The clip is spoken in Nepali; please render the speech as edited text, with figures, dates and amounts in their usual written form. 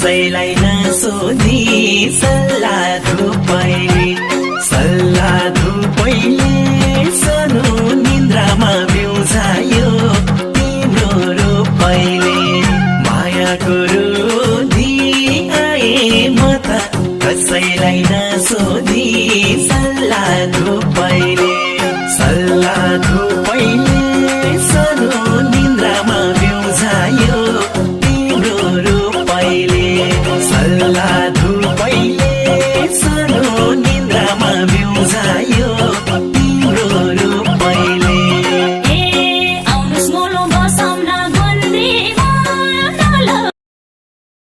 कसैलाई नसोधी सल्लाह धुपैले सानो निन्द्रामा बिउझायो तिम्रो रूपैले मायाको रुधी आए म त कसैलाई नसोधी सल्लाह